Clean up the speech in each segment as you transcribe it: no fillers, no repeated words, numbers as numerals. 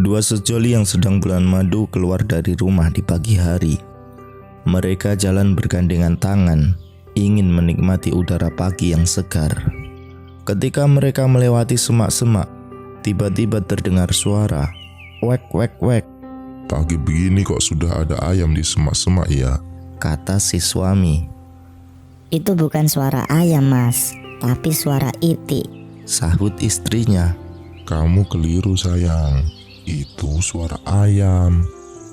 Dua sejoli yang sedang bulan madu keluar dari rumah di pagi hari. Mereka jalan bergandengan tangan, ingin menikmati udara pagi yang segar. Ketika mereka melewati semak-semak, tiba-tiba terdengar suara, "Wek, wek, wek." "Pagi begini kok sudah ada ayam di semak-semak ya?" kata si suami. "Itu bukan suara ayam, Mas, tapi suara itik," sahut istrinya. "Kamu keliru sayang, itu suara ayam,"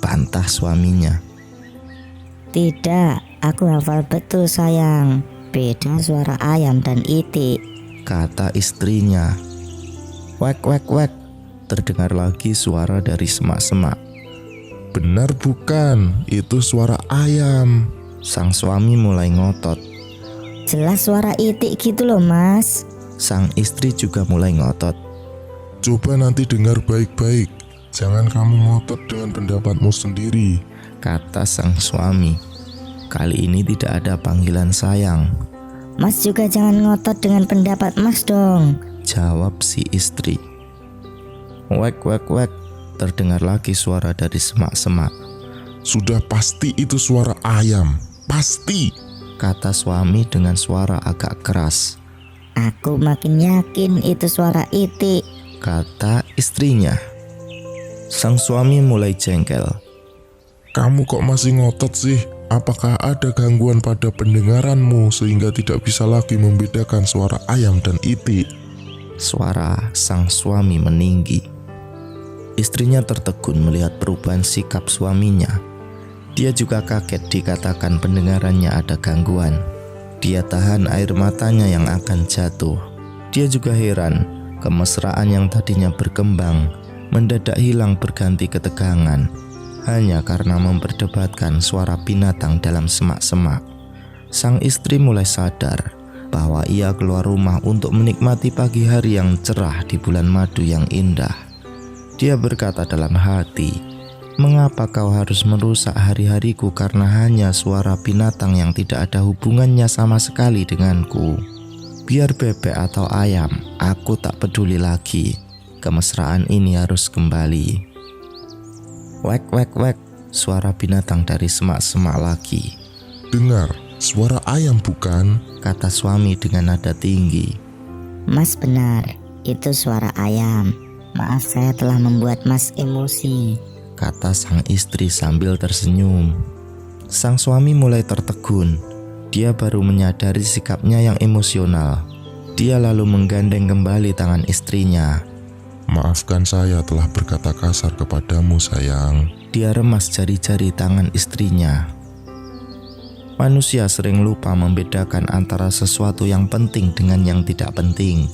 bantah suaminya. "Tidak, aku hafal betul sayang. Beda suara ayam dan itik," kata istrinya. "Wek, wek, wek." terdengar lagi suara dari semak-semak. "Benar bukan, itu suara ayam." Sang suami mulai ngotot. "Jelas suara itik gitu loh, Mas." Sang istri juga mulai ngotot. "Coba nanti dengar baik-baik, jangan kamu ngotot dengan pendapatmu sendiri," kata sang suami. Kali ini tidak ada panggilan sayang, "Mas juga jangan ngotot dengan pendapat Mas dong," jawab si istri. Wek, wek, wek, terdengar lagi suara dari semak-semak. "Sudah pasti itu suara ayam, pasti," kata suami dengan suara agak keras. "Aku makin yakin itu suara itik," kata istrinya. Sang suami mulai jengkel. "Kamu kok masih ngotot sih? Apakah ada gangguan pada pendengaranmu sehingga tidak bisa lagi membedakan suara ayam dan itik?" Suara sang suami meninggi. Istrinya tertegun melihat perubahan sikap suaminya. Dia juga kaget dikatakan pendengarannya ada gangguan. Dia tahan air matanya yang akan jatuh. Dia juga heran, kemesraan yang tadinya berkembang mendadak hilang berganti ketegangan hanya karena memperdebatkan suara binatang dalam semak-semak. Sang istri mulai sadar bahwa ia keluar rumah untuk menikmati pagi hari yang cerah di bulan madu yang indah. Dia berkata dalam hati, "Mengapa kau harus merusak hari-hariku karena hanya suara binatang yang tidak ada hubungannya sama sekali denganku? Biar bebek atau ayam, aku tak peduli lagi. Kemesraan ini harus kembali." Wek, wek, wek, suara binatang dari semak-semak lagi. "Dengar, suara ayam bukan?" kata suami dengan nada tinggi. "Mas benar, itu suara ayam. Maaf saya telah membuat Mas emosi," kata sang istri sambil tersenyum. Sang suami mulai tertegun. Dia baru menyadari sikapnya yang emosional. Dia lalu menggandeng kembali tangan istrinya. "Maafkan saya telah berkata kasar kepadamu sayang." Dia remas jari-jari tangan istrinya. Manusia sering lupa membedakan antara sesuatu yang penting dengan yang tidak penting.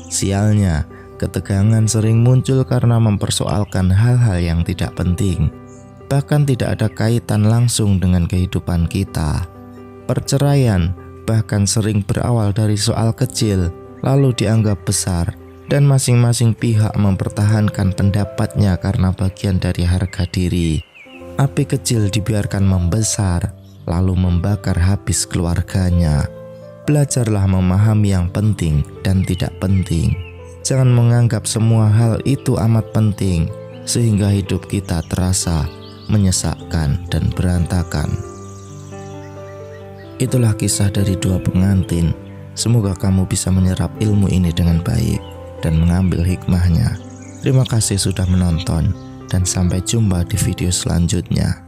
Sialnya, ketegangan sering muncul karena mempersoalkan hal-hal yang tidak penting, bahkan tidak ada kaitan langsung dengan kehidupan kita. Perceraian bahkan sering berawal dari soal kecil, lalu dianggap besar, dan masing-masing pihak mempertahankan pendapatnya karena bagian dari harga diri. Api kecil dibiarkan membesar, lalu membakar habis keluarganya. Belajarlah memahami yang penting dan tidak penting. Jangan menganggap semua hal itu amat penting, sehingga hidup kita terasa menyesakkan dan berantakan. Itulah kisah dari dua pengantin. Semoga kamu bisa menyerap ilmu ini dengan baik dan mengambil hikmahnya. Terima kasih sudah menonton, dan sampai jumpa di video selanjutnya.